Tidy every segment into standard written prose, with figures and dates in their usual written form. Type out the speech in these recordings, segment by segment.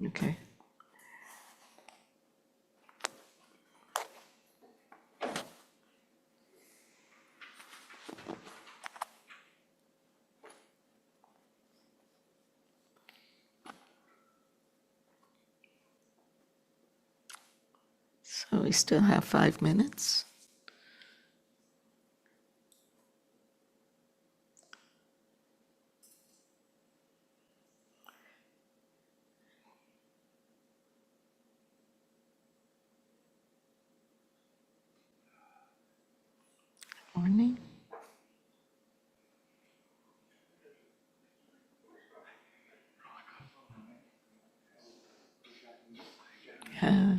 Okay. So we still have 5 minutes. Morning. Yeah.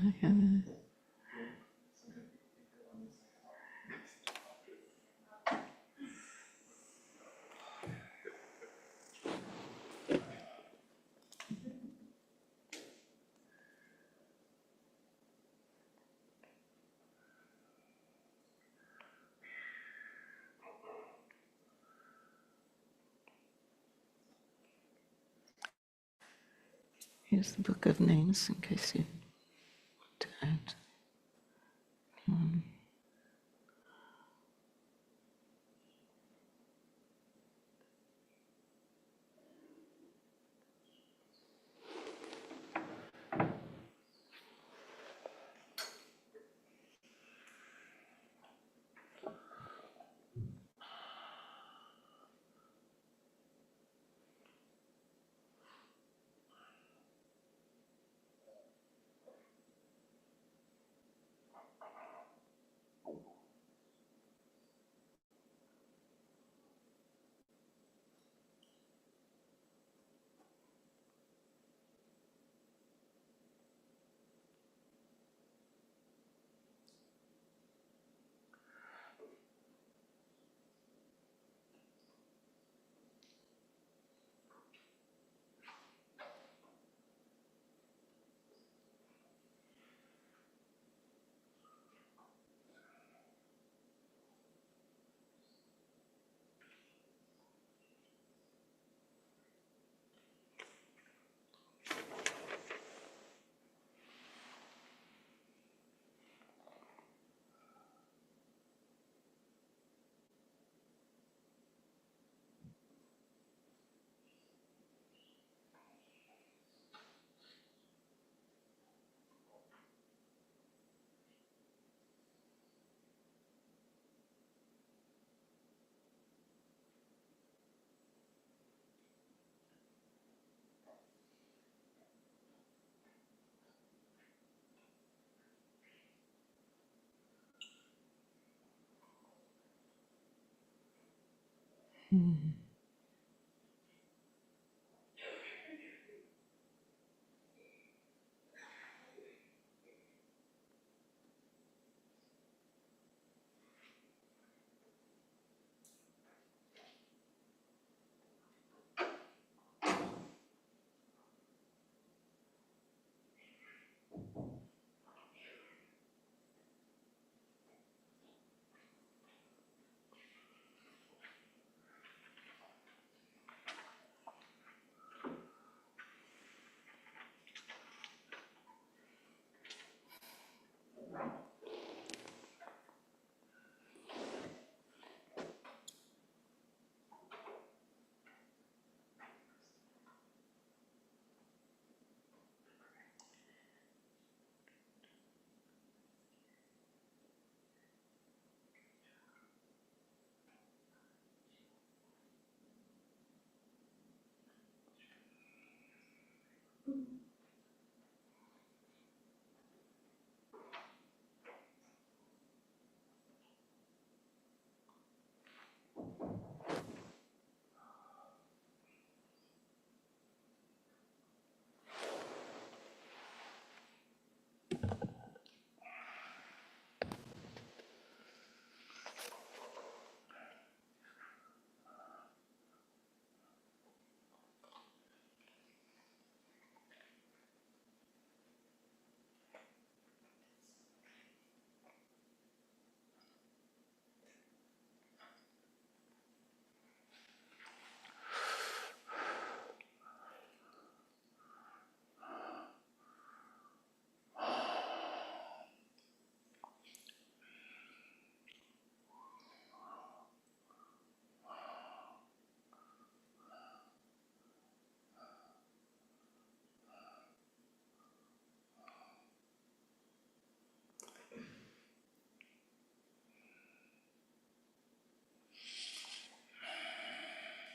Here's the book of names in case you want to add.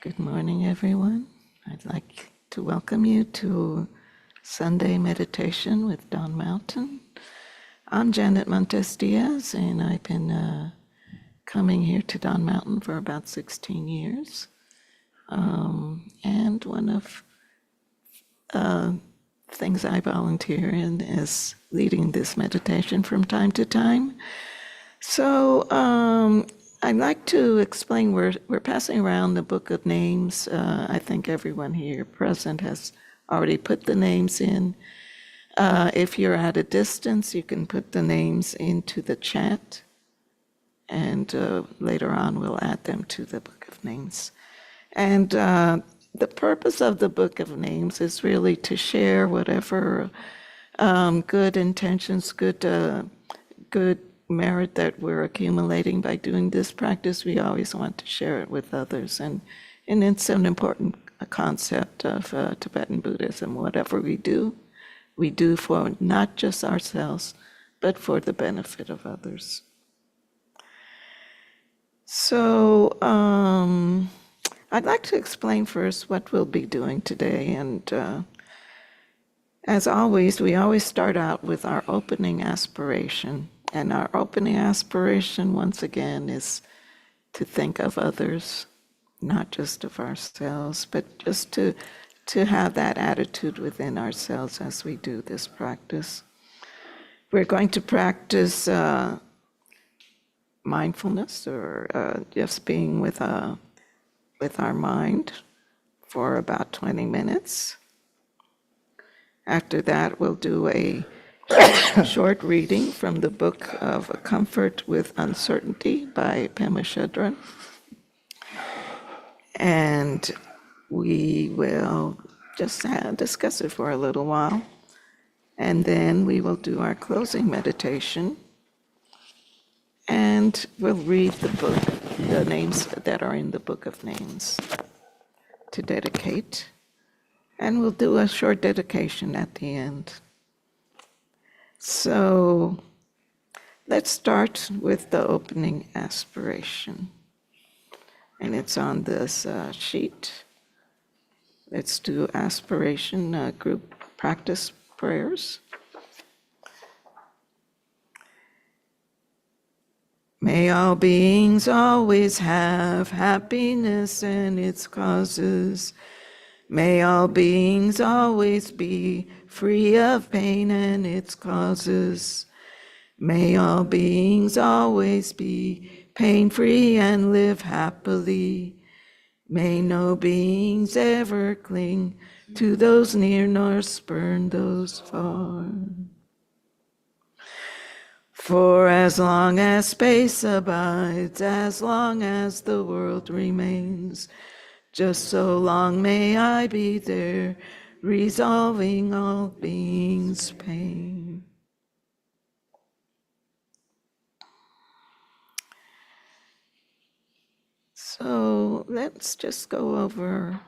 Good morning, everyone. I'd like to welcome you to Sunday Meditation with Don Mountain. I'm Janet Montes Diaz, and I've been coming here to Don Mountain for about 16 years. And one of things I volunteer in is leading this meditation from time to time. So I'd like to explain, we're passing around the Book of Names. I think everyone here present has already put the names in. If you're at a distance, you can put the names into the chat, and later on we'll add them to the Book of Names. And the purpose of the Book of Names is really to share whatever good intentions, good merit that we're accumulating by doing this practice. We always want to share it with others, and it's an important concept of Tibetan Buddhism. Whatever we do for not just ourselves, but for the benefit of others. So I'd like to explain first what we'll be doing today, and as always, we always start out with our opening aspiration. And our opening aspiration, once again, is to think of others, not just of ourselves, but just to have that attitude within ourselves as we do this practice. We're going to practice mindfulness, or just being with our mind for about 20 minutes. After that, we'll do a short reading from the book of Comfort with Uncertainty by Pema Chodron. And we will just discuss it for a little while. And then we will do our closing meditation. And we'll read the book, the names that are in the Book of Names to dedicate. And we'll do a short dedication at the end. So let's start with the opening aspiration. And it's on this sheet. Let's do aspiration group practice prayers. May all beings always have happiness and its causes. May all beings always be free of pain and its causes. May all beings always be pain-free and live happily. May no beings ever cling to those near nor spurn those far. For as long as space abides, as long as the world remains, just so long may I be there, resolving all beings' pain. So let's just go over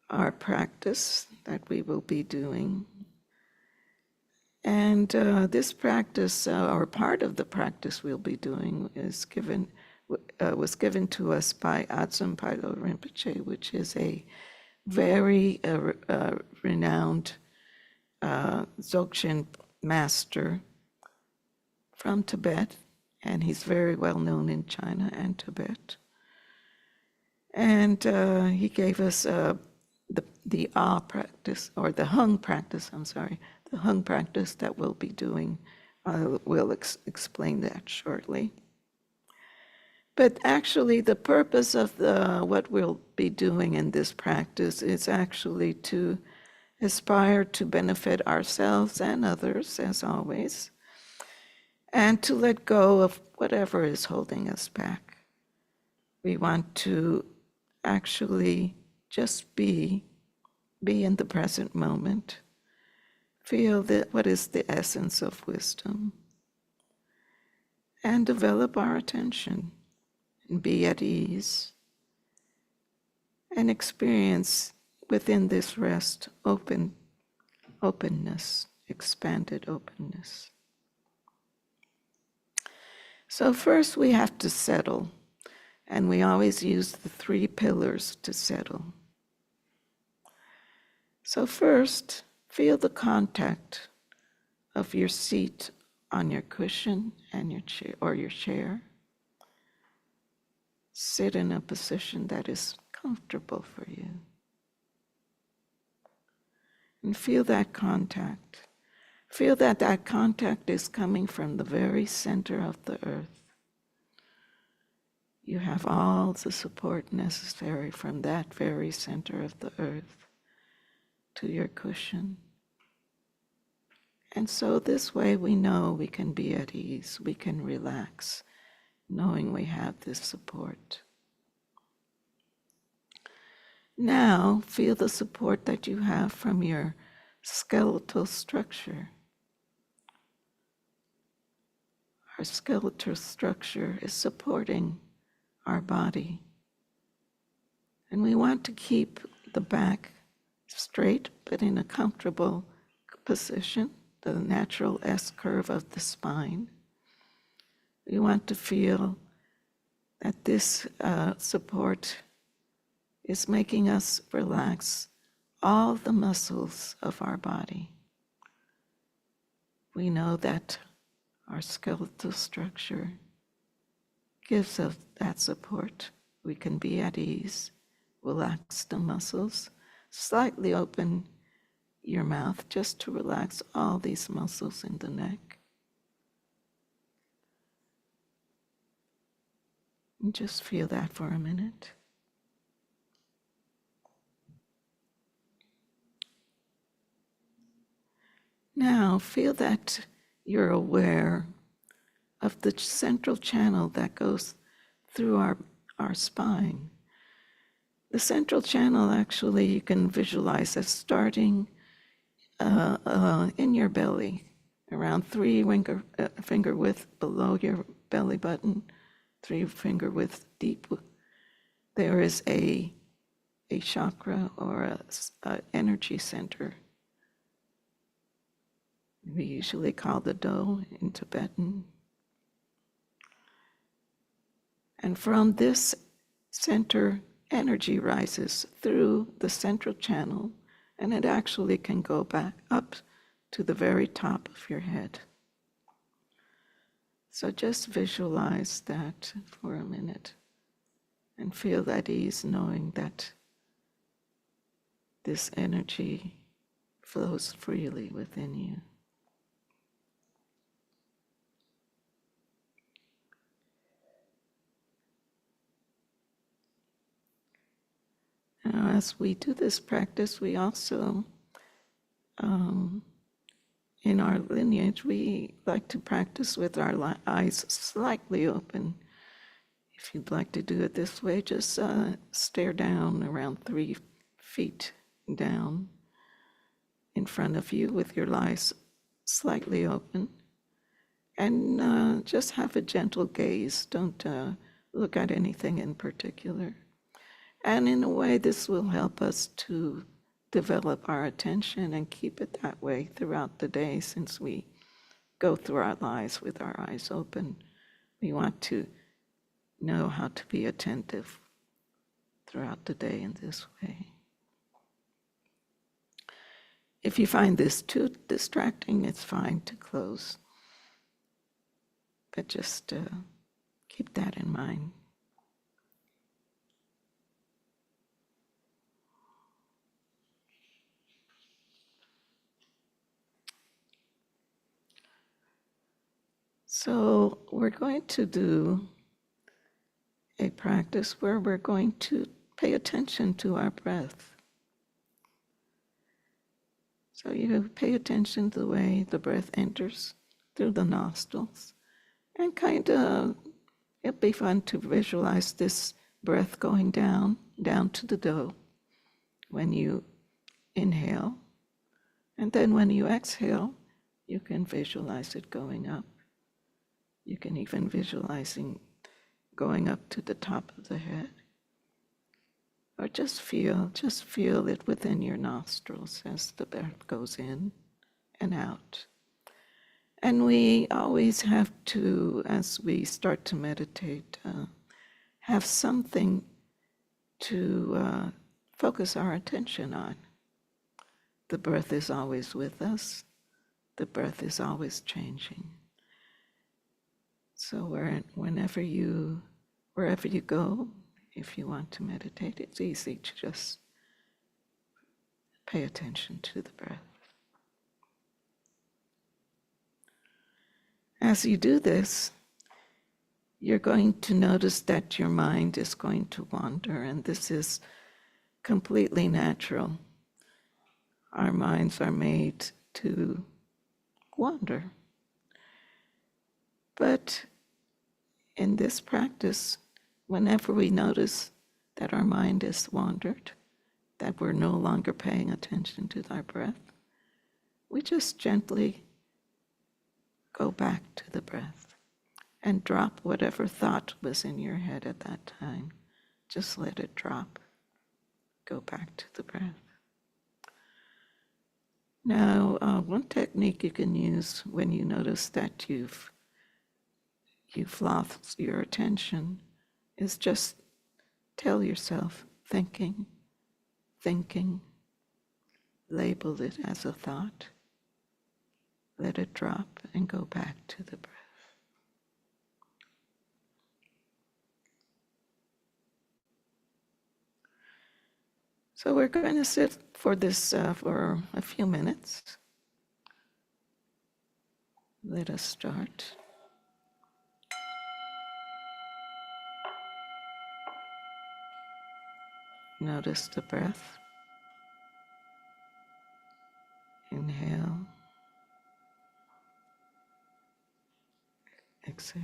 our practice that we will be doing. And this practice, or part of the practice we'll be doing, was given to us by Adzum Pailo Rinpoche, which is a very renowned Dzogchen master from Tibet, and he's very well known in China and Tibet. And he gave us the Ah practice, or the Hung practice, the Hung practice that we'll be doing. We'll explain that shortly. But actually, the purpose of what we'll be doing in this practice is actually to aspire to benefit ourselves and others, as always, and to let go of whatever is holding us back. We want to actually just be in the present moment, feel what is the essence of wisdom, and develop our attention, and be at ease, and experience within this rest openness, expanded openness. So first we have to settle. And we always use the 3 pillars to settle. So first, feel the contact of your seat on your cushion and your chair or your chair. Sit in a position that is comfortable for you. And feel that contact. Feel that that contact is coming from the very center of the earth. You have all the support necessary from that very center of the earth to your cushion. And so this way we know we can be at ease, we can relax, knowing we have this support. Now feel the support that you have from your skeletal structure. Our skeletal structure is supporting our body. And we want to keep the back straight, but in a comfortable position, the natural S-curve of the spine. We want to feel that this support is making us relax all the muscles of our body. We know that our skeletal structure gives us that support. We can be at ease, relax the muscles, slightly open your mouth just to relax all these muscles in the neck. And just feel that for a minute. Now feel that you're aware of the central channel that goes through our spine. The central channel actually you can visualize as starting in your belly, around 3 finger width below your belly button, 3 finger width deep. There is a chakra or a energy center. We usually call the do in Tibetan. And from this center, energy rises through the central channel, and it actually can go back up to the very top of your head. So just visualize that for a minute and feel that ease, knowing that this energy flows freely within you. Now, as we do this practice, we also, in our lineage, we like to practice with our eyes slightly open. If you'd like to do it this way, just stare down around 3 feet down in front of you with your eyes slightly open. And just have a gentle gaze. Don't look at anything in particular. And in a way, this will help us to develop our attention and keep it that way throughout the day, since we go through our lives with our eyes open. We want to know how to be attentive throughout the day in this way. If you find this too distracting, it's fine to close. But just keep that in mind. So we're going to do a practice where we're going to pay attention to our breath. So you pay attention to the way the breath enters through the nostrils, and it'll be fun to visualize this breath going down to the do when you inhale. And then when you exhale, you can visualize it going up. You can even visualizing going up to the top of the head. Or just feel it within your nostrils as the breath goes in and out. And we always have to, as we start to meditate, have something to focus our attention on. The breath is always with us. The breath is always changing. So wherever you go, if you want to meditate, it's easy to just pay attention to the breath. As you do this, you're going to notice that your mind is going to wander, and this is completely natural. Our minds are made to wander. But in this practice, whenever we notice that our mind is wandered, that we're no longer paying attention to our breath, we just gently go back to the breath and drop whatever thought was in your head at that time. Just let it drop. Go back to the breath. Now, one technique you can use when you notice that you've lost your attention is just tell yourself, thinking, label it as a thought, let it drop and go back to the breath. So we're going to sit for this for a few minutes. Let us start. Notice the breath. Inhale. Exhale.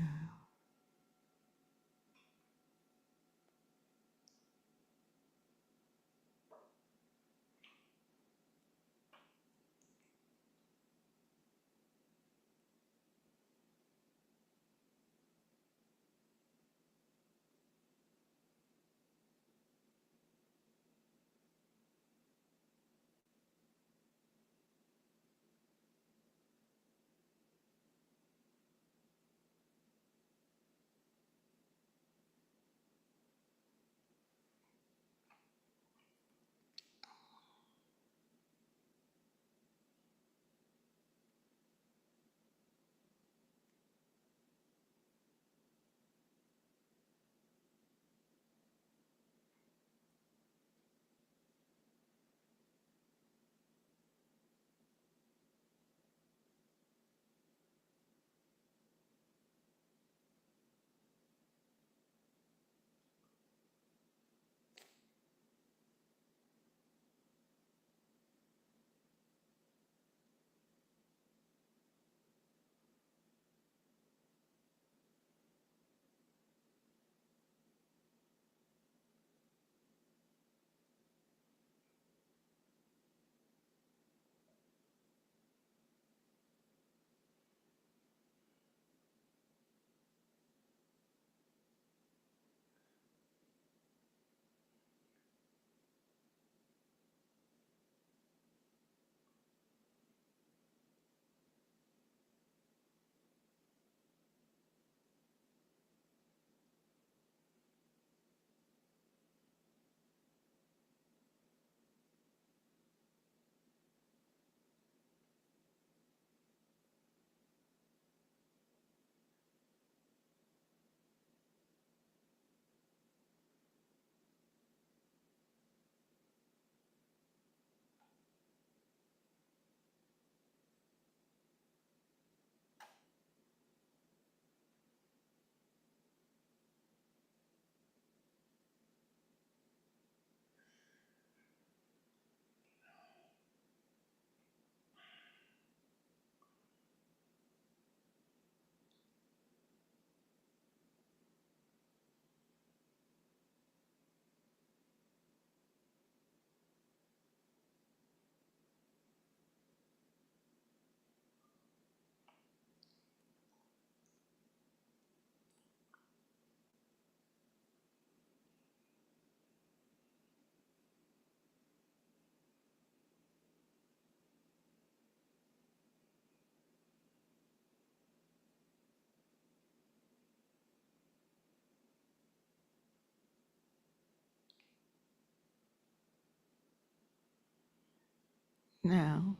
Now,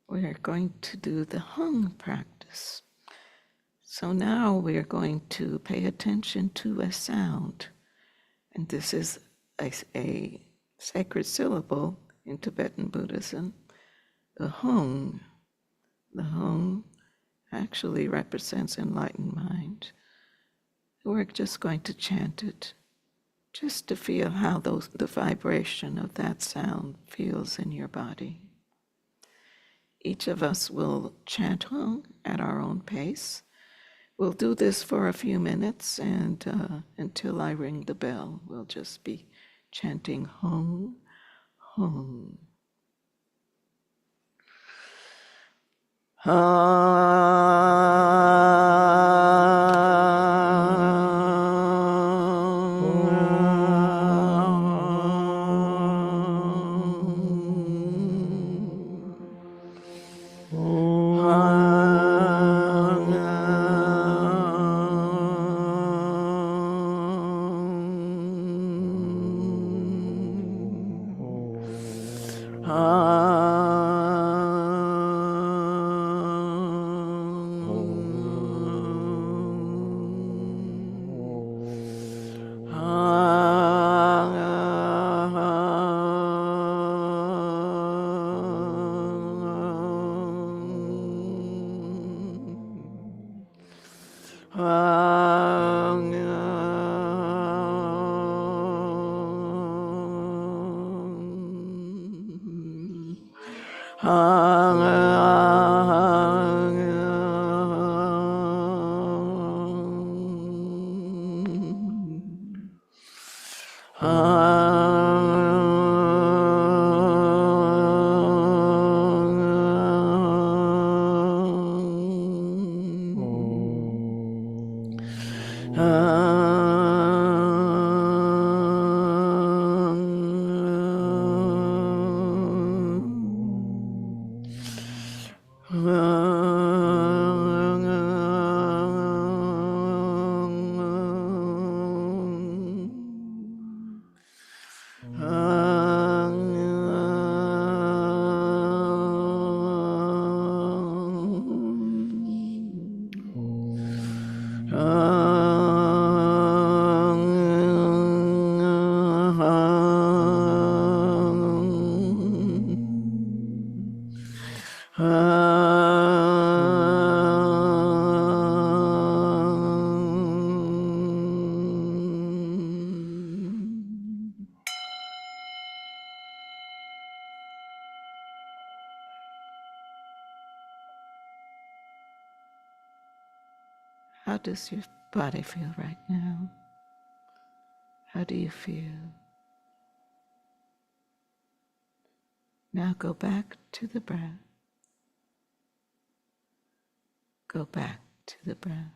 we're going to do the hung practice. So now we're going to pay attention to a sound. And this is a sacred syllable in Tibetan Buddhism, the hung. The hung actually represents enlightened mind. We're just going to chant it, just to feel how the vibration of that sound feels in your body. Each of us will chant hung at our own pace. We'll do this for a few minutes, and until I ring the bell, we'll just be chanting hung, hung. How does your body feel right now? How do you feel? Now go back to the breath. Go back to the breath.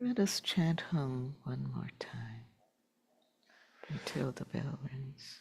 Let us chant home one more time until the bell rings.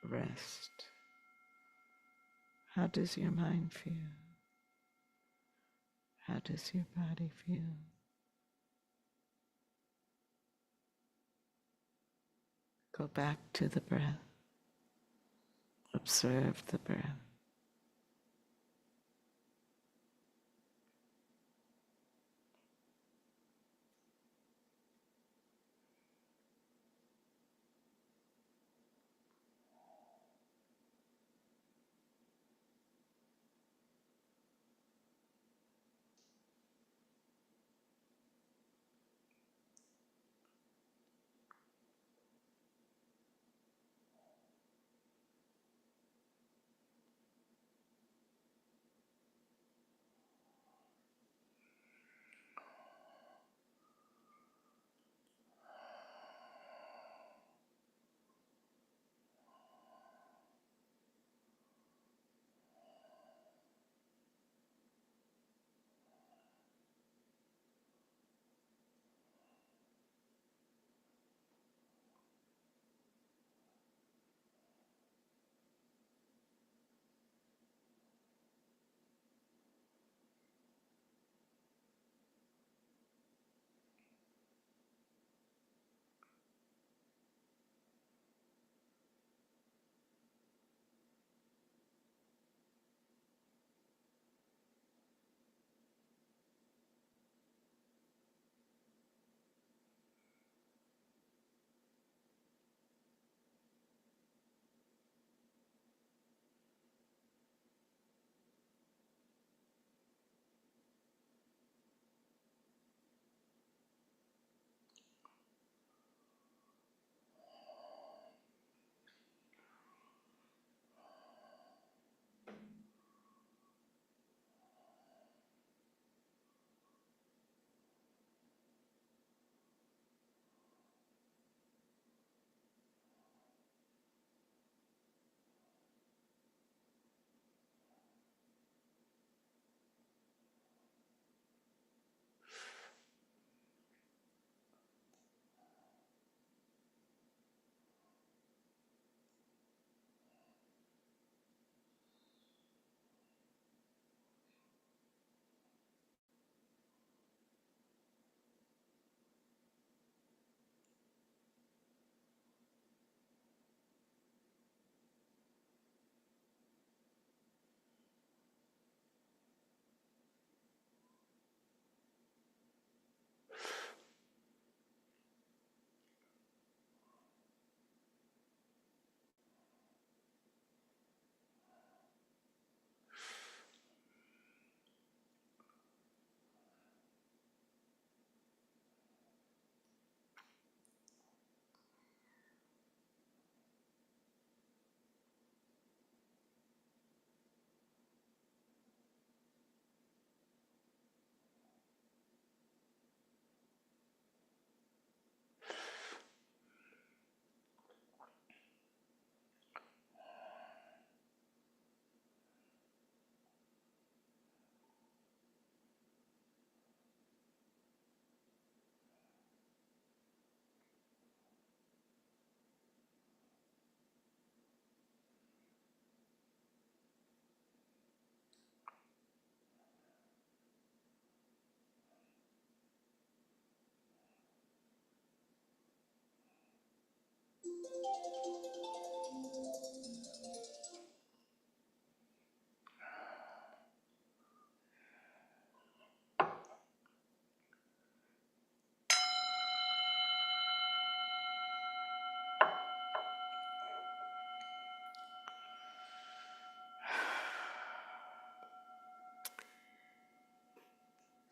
Rest. How does your mind feel? How does your body feel? Go back to the breath. Observe the breath.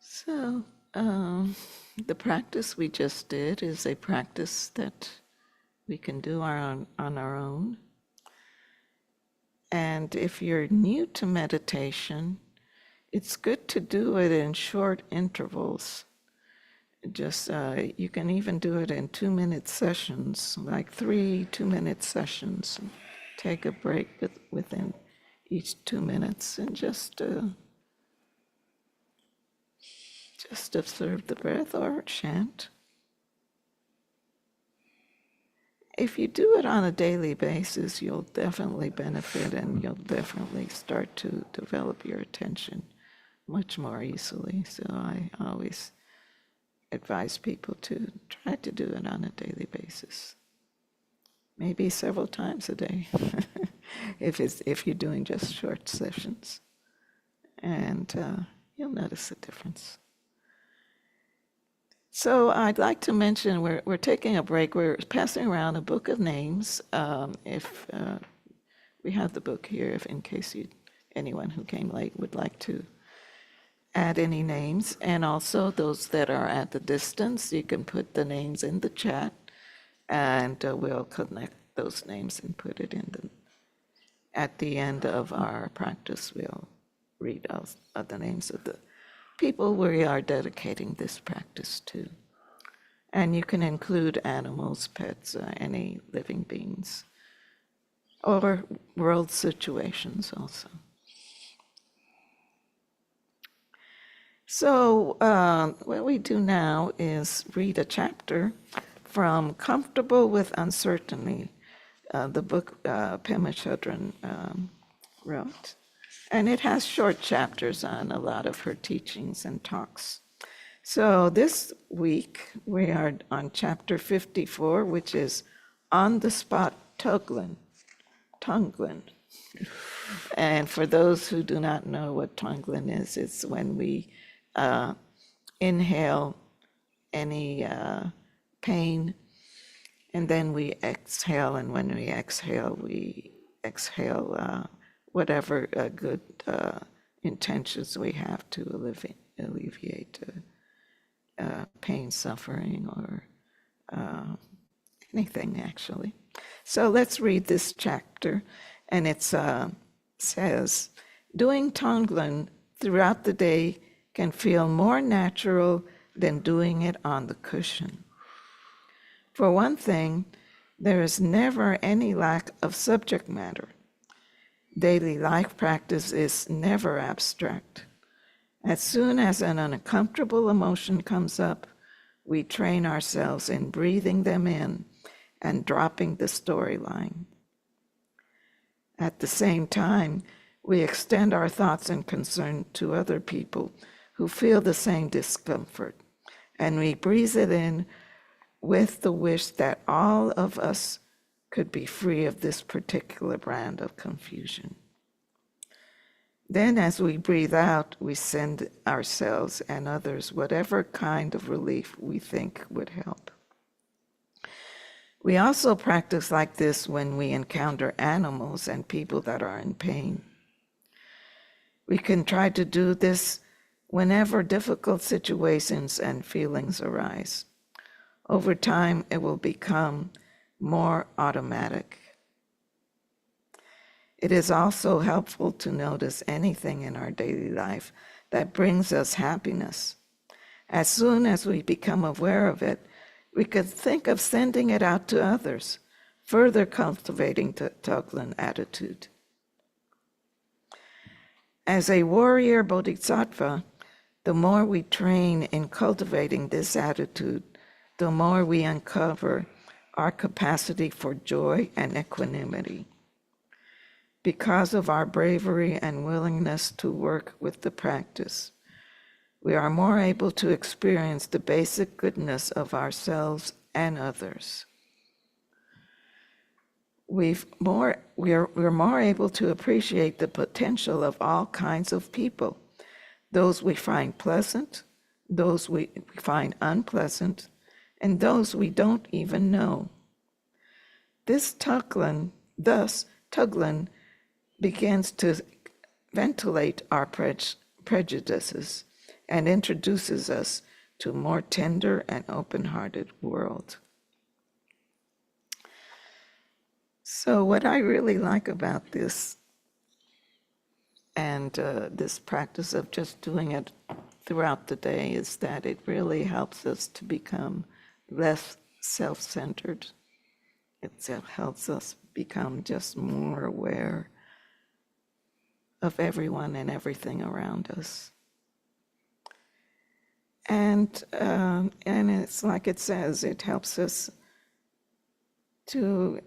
So, the practice we just did is a practice that we can do on our own. And if you're new to meditation, it's good to do it in short intervals. Just you can even do it in 2-minute sessions, like 3 2-minute sessions. Take a break within each 2 minutes and just observe the breath or chant. If you do it on a daily basis, you'll definitely benefit and you'll definitely start to develop your attention much more easily. So I always advise people to try to do it on a daily basis. Maybe several times a day if you're doing just short sessions. And you'll notice a difference. So I'd like to mention we're taking a break. We're passing around a book of names. If we have the book here, if in case anyone who came late would like to add any names, and also those that are at the distance, you can put the names in the chat, and we'll connect those names and put it in at the end of our practice. We'll read out the names of the people we are dedicating this practice to. And you can include animals, pets, any living beings, or world situations also. So what we do now is read a chapter from Comfortable with Uncertainty, the book Pema Chodron wrote. And it has short chapters on a lot of her teachings and talks. So this week we are on chapter 54, which is On the Spot Tonglen. And for those who do not know what Tonglen is, it's when we inhale any pain, and then we exhale, and when we exhale whatever good intentions we have to alleviate pain, suffering, or anything actually. So let's read this chapter, and it says, doing Tonglen throughout the day can feel more natural than doing it on the cushion. For one thing, there is never any lack of subject matter. Daily life practice is never abstract. As soon as an uncomfortable emotion comes up, we train ourselves in breathing them in and dropping the storyline. At the same time, we extend our thoughts and concern to other people who feel the same discomfort, and we breathe it in with the wish that all of us could be free of this particular brand of confusion. Then as we breathe out, we send ourselves and others whatever kind of relief we think would help. We also practice like this when we encounter animals and people that are in pain. We can try to do this whenever difficult situations and feelings arise. Over time, it will become more automatic. It is also helpful to notice anything in our daily life that brings us happiness. As soon as we become aware of it, we could think of sending it out to others, further cultivating the Tonglen attitude. As a warrior bodhisattva, the more we train in cultivating this attitude, the more we uncover our capacity for joy and equanimity. Because of our bravery and willingness to work with the practice, we are more able to experience the basic goodness of ourselves and others. we're more able to appreciate the potential of all kinds of people, those we find pleasant, those we find unpleasant, and those we don't even know. Thus, Tuglen begins to ventilate our prejudices and introduces us to a more tender and open-hearted world. So what I really like about this and this practice of just doing it throughout the day is that it really helps us to become less self-centered. It helps us become just more aware of everyone and everything around us. And it's like it says, it helps us to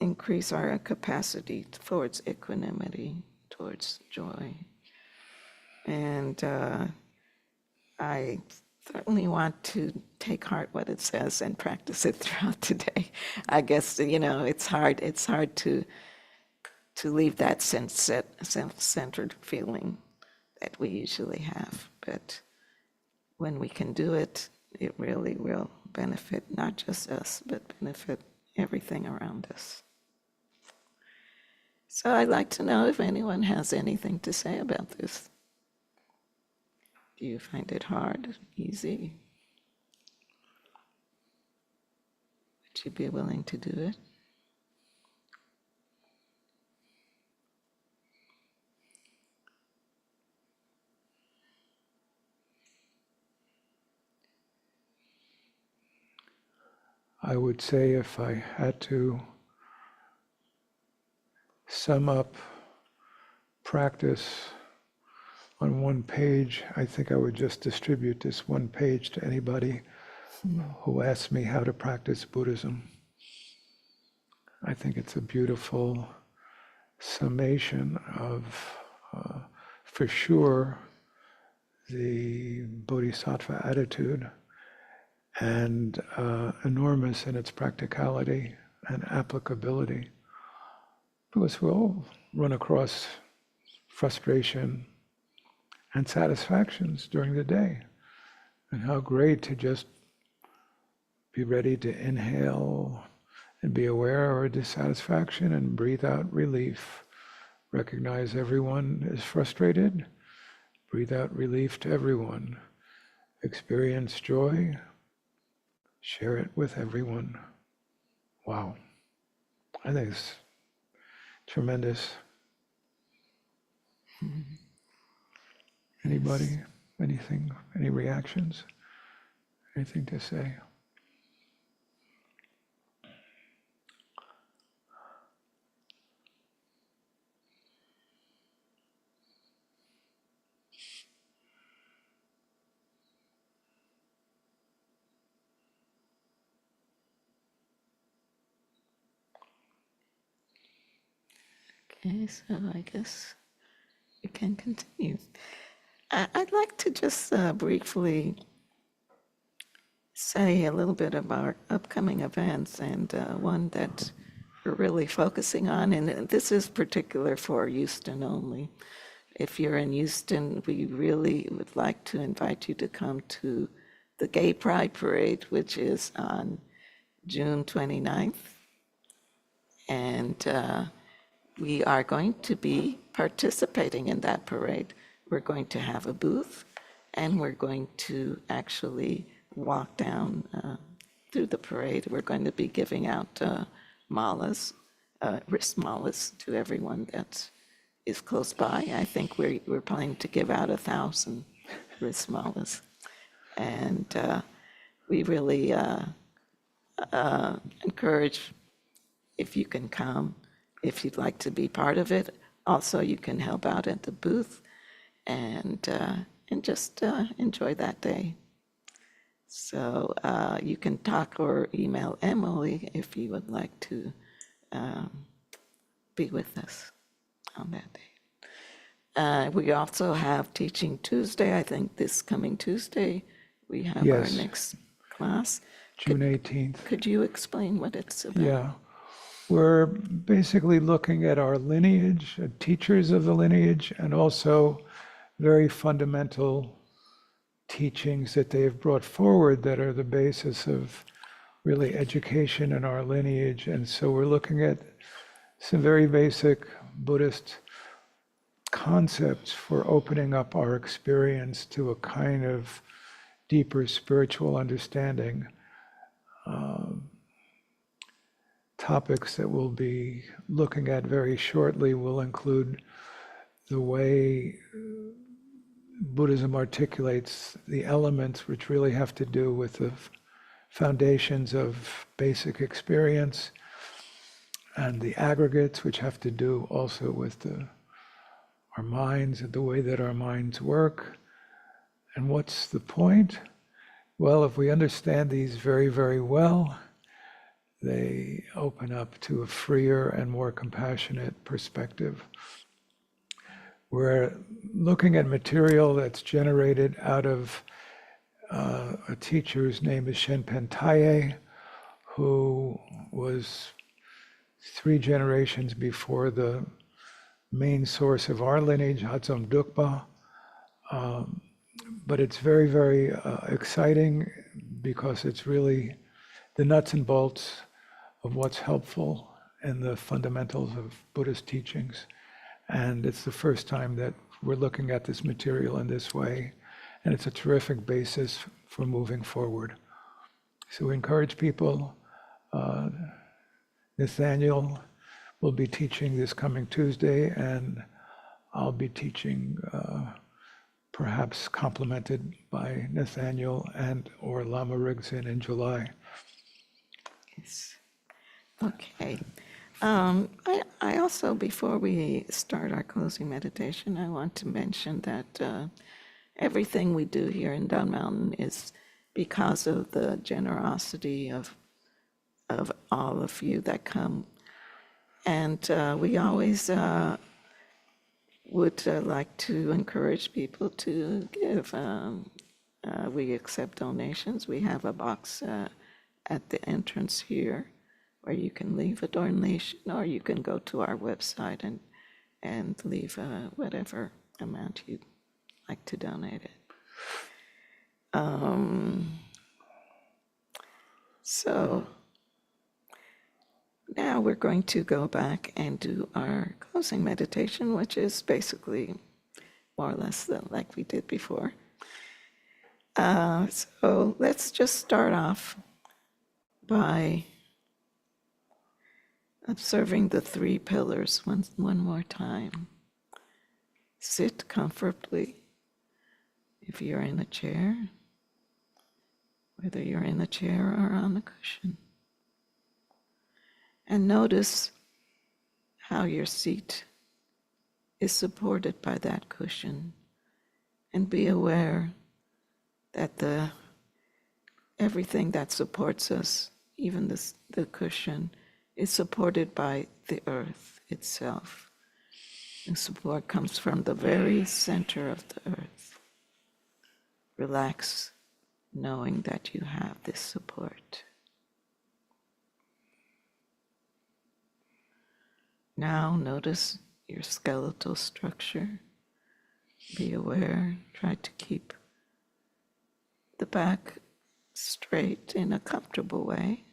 increase our capacity towards equanimity, towards joy. And I certainly want to take heart what it says and practice it throughout the day. I guess, it's hard to leave that self-centered feeling that we usually have. But when we can do it, it really will benefit not just us, but benefit everything around us. So I'd like to know if anyone has anything to say about this. Do you find it hard, easy? Would you be willing to do it? I would say if I had to sum up practice on one page, I think I would just distribute this one page to anybody who asks me how to practice Buddhism. I think it's a beautiful summation of, for sure, the Bodhisattva attitude, and enormous in its practicality and applicability. Because we all run across frustration and satisfactions during the day. And how great to just be ready to inhale and be aware of our dissatisfaction and breathe out relief. Recognize everyone is frustrated, breathe out relief to everyone. Experience joy, share it with everyone. Wow. I think it's tremendous. Anybody? Anything? Any reactions? Anything to say? Okay, so I guess we can continue. I'd like to just briefly say a little bit about upcoming events, and one that we're really focusing on, and this is particular for Houston only. If you're in Houston, we really would like to invite you to come to the Gay Pride Parade, which is on June 29th. And we are going to be participating in that parade. We're going to have a booth, and we're going to actually walk down through the parade. We're going to be giving out malas, wrist malas, to everyone that is close by. I think we're planning to give out 1,000 wrist malas. And we really encourage, if you can come, if you'd like to be part of it. Also, you can help out at the booth and just enjoy that day. So you can talk or email Emily if you would like to be with us on that day. We also have Teaching Tuesday. I think this coming Tuesday, we have our Yes. next class. June 18th. Could you explain what it's about? Yeah. we're basically looking at our lineage, teachers of the lineage, and also very fundamental teachings that they have brought forward that are the basis of really education in our lineage. And so we're looking at some very basic Buddhist concepts for opening up our experience to a kind of deeper spiritual understanding. Topics that we'll be looking at very shortly will include the way Buddhism articulates the elements which really have to do with the foundations of basic experience, and the aggregates which have to do also with our minds and the way that our minds work. And what's the point? Well, if we understand these very, very well, they open up to a freer and more compassionate perspective. We're looking at material that's generated out of a teacher whose name is Shenpen Taiye, who was 3 generations before the main source of our lineage, Hatzom Dukpa. But it's very, very exciting because it's really the nuts and bolts of what's helpful in the fundamentals of Buddhist teachings. And it's the first time that we're looking at this material in this way. And it's a terrific basis for moving forward. So we encourage people. Nathaniel will be teaching this coming Tuesday, and I'll be teaching, perhaps complemented by Nathaniel and or Lama Rigzin in July. Yes. Okay. I also, before we start our closing meditation, I want to mention that everything we do here in Down Mountain is because of the generosity of all of you that come. And we always would like to encourage people to give. We accept donations. We have a box at the entrance here where you can leave a donation, or you can go to our website and leave whatever amount you'd like to donate it. So now we're going to go back and do our closing meditation, which is basically more or less like we did before. So let's just start off by observing the 3 pillars one more time. Sit comfortably if you're in a chair, whether you're in a chair or on a cushion. And notice how your seat is supported by that cushion. And be aware that everything that supports us, even the cushion, is supported by the earth itself. And support comes from the very center of the earth. Relax, knowing that you have this support. Now notice your skeletal structure. Be aware, try to keep the back straight in a comfortable way.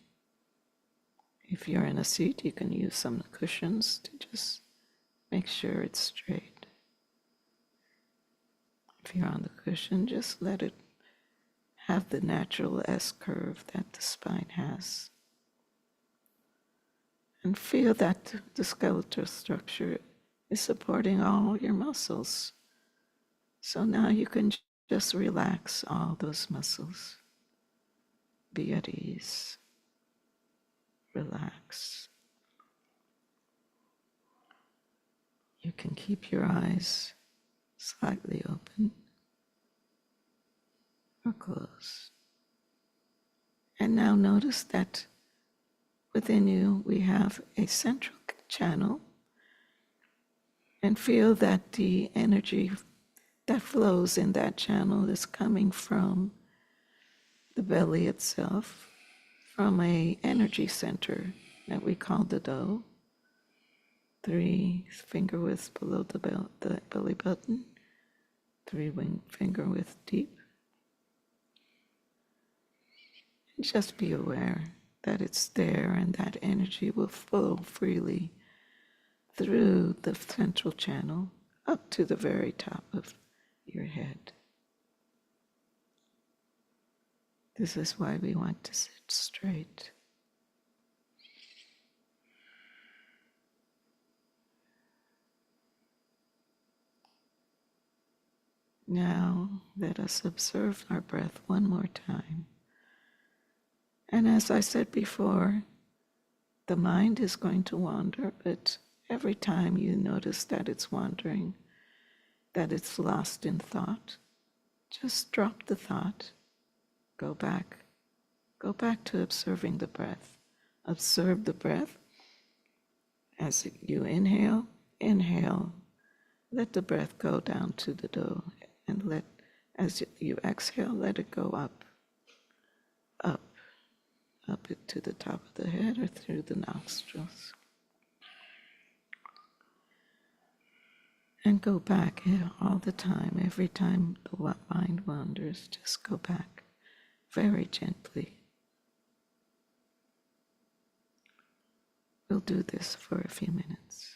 If you're in a seat, you can use some cushions to just make sure it's straight. If you're on the cushion, just let it have the natural S-curve that the spine has. And feel that the skeletal structure is supporting all your muscles. So now you can just relax all those muscles. Be at ease. Relax. You can keep your eyes slightly open or closed. And now notice that within you we have a central channel, and feel that the energy that flows in that channel is coming from the belly itself, from an energy center that we call the dough. 3 finger widths below the belly button. 3 finger width deep. And just be aware that it's there and that energy will flow freely through the central channel up to the very top of your head. This is why we want to sit straight. Now let us observe our breath one more time. And as I said before, the mind is going to wander, but every time you notice that it's wandering, that it's lost in thought, just drop the thought, go back to observing the breath. Observe the breath. As you inhale, let the breath go down to the dough, and as you exhale, let it go up it to the top of the head or through the nostrils. And go back all the time. Every time the mind wanders, just go back very gently. We'll do this for a few minutes.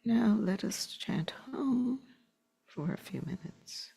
Now let us chant home for a few minutes.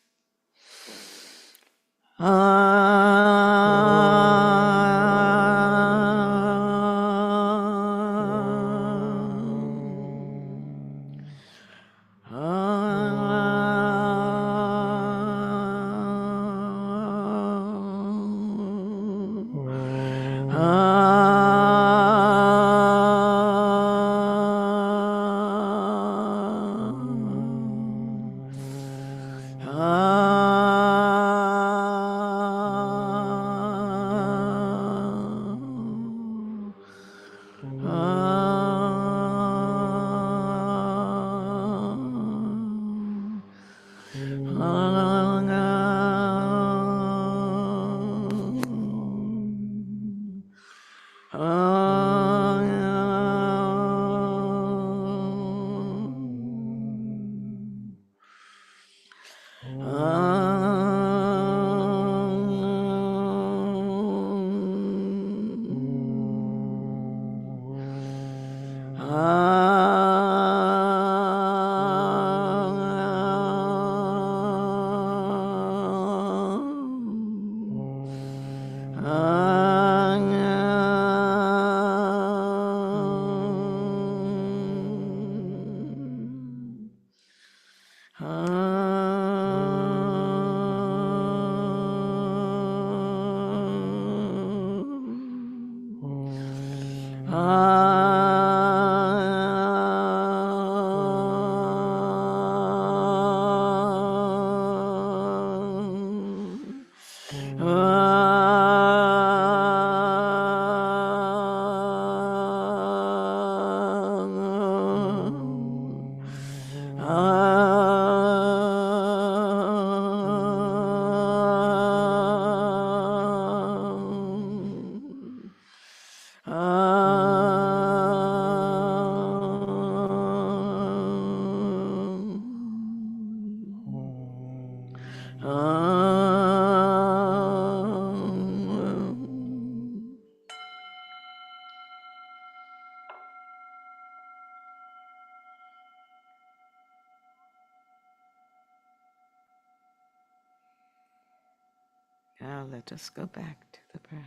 Now let us go back to the breath.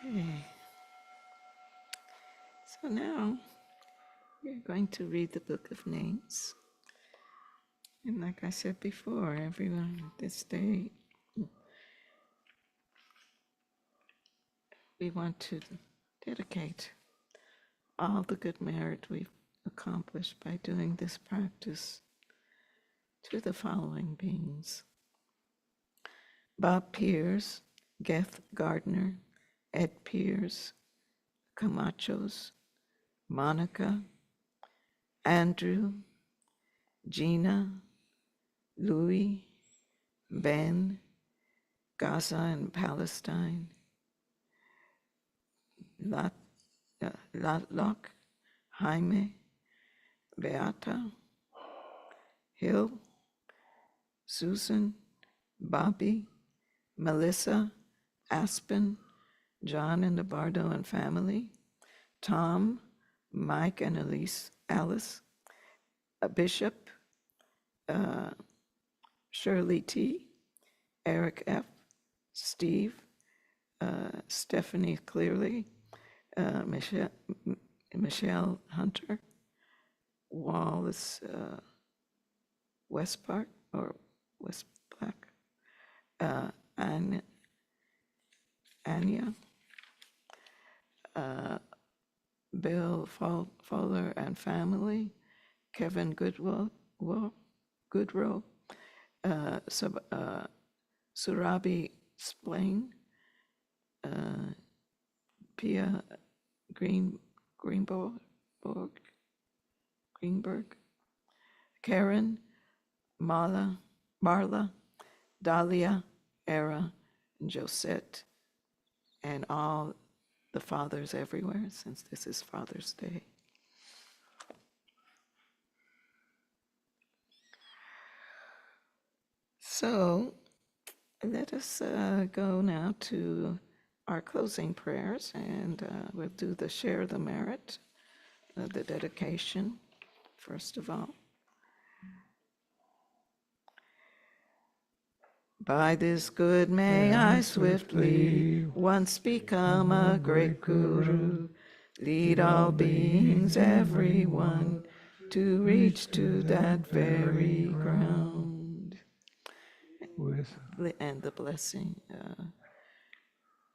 Okay. So now we're going to read the Book of Names. And like I said before, everyone this day, we want to dedicate all the good merit we've accomplished by doing this practice to the following beings: Bob Pierce, Geth Gardner, Ed Pierce, Camachos, Monica, Andrew, Gina, Louis, Ben, Gaza and Palestine, Locke, Jaime, Beata, Hill, Susan, Bobby, Melissa, Aspen, John and the Bardo and family, Tom, Mike and Alice, Bishop, Shirley T., Eric F., Steve, Stephanie Clearly, Michelle Hunter, Wallace West Park or West Black, Anya, Bill Fowler and family, Kevin Goodrow, Surabi Splain, Pia Greenberg, Karen, Marla, Dahlia, Era, and Josette, and all the fathers everywhere, since this is Father's Day. So let us go now to our closing prayers, and we'll do the share the merit, the dedication, first of all. By this good may I swiftly once become a great guru, lead all beings, every one, to reach to that very ground. with And the blessing.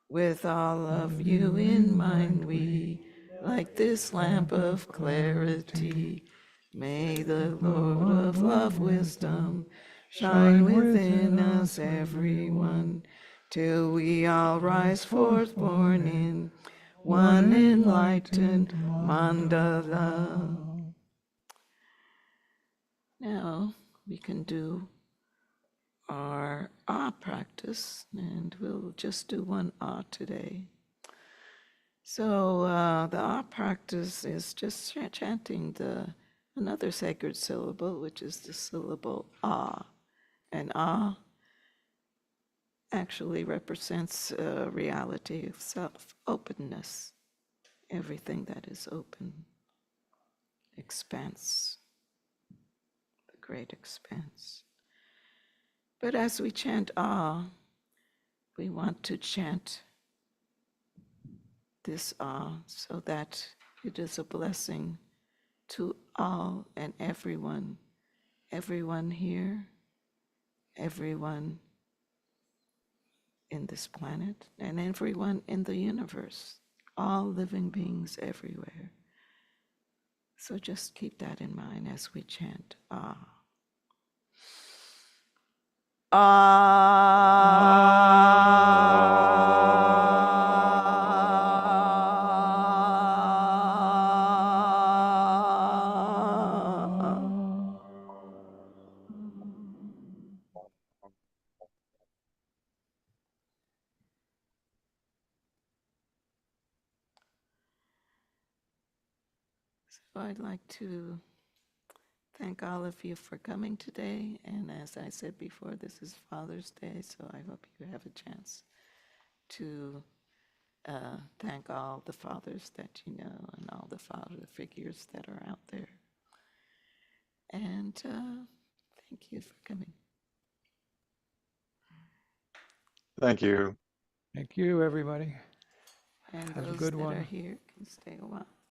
With all of you in mind, we, like this lamp of clarity, may the Lord of love, wisdom, shine within us, everyone, till we all rise forth born in one enlightened mandala. Now we can do our ah practice, and we'll just do one ah today. So the ah practice is just chanting another sacred syllable, which is the syllable ah. And ah actually represents a reality of self, openness, everything that is open, expanse, the great expanse. But as we chant ah, we want to chant this ah so that it is a blessing to all and everyone, everyone here, everyone in this planet, and everyone in the universe, all living beings everywhere. So just keep that in mind as we chant ah. Ah. So I'd like to thank all of you for coming today. And as I said before, this is Father's Day, so I hope you have a chance to thank all the fathers that you know and all the father figures that are out there. And thank you for coming. Thank you. Thank you, everybody. And Have a those good that one. are here can stay a while.